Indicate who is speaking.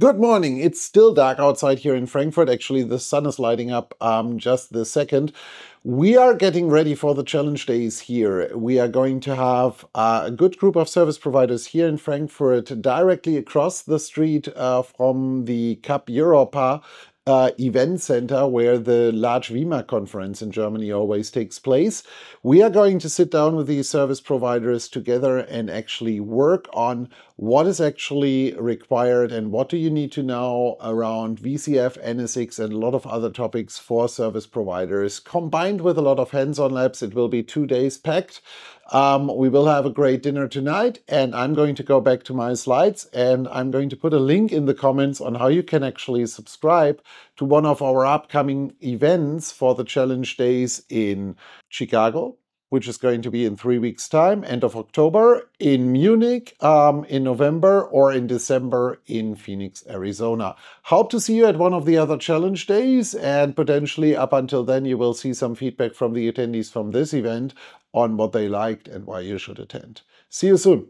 Speaker 1: Good morning. It's still dark outside here in Frankfurt. Actually, the sun is lighting up just this second. We are getting ready for the challenge days here. We are going to have a good group of service providers here in Frankfurt directly across the street from the Cup Europa event center where the large VMware conference in Germany always takes place. We are going to sit down with these service providers together and actually work on what is actually required and what do you need to know around VCF, NSX, and a lot of other topics for service providers. Combined with a lot of hands-on labs, it will be 2 days packed. We will have a great dinner tonight, and I'm going to go back to my slides and I'm going to put a link in the comments on how you can actually subscribe to one of our upcoming events for the challenge days in Chicago, which is going to be in 3 weeks' time, end of October, in Munich in November, or in December in Phoenix, Arizona. Hope to see you at one of the other challenge days, and potentially up until then you will see some feedback from the attendees from this event on what they liked and why you should attend. See you soon.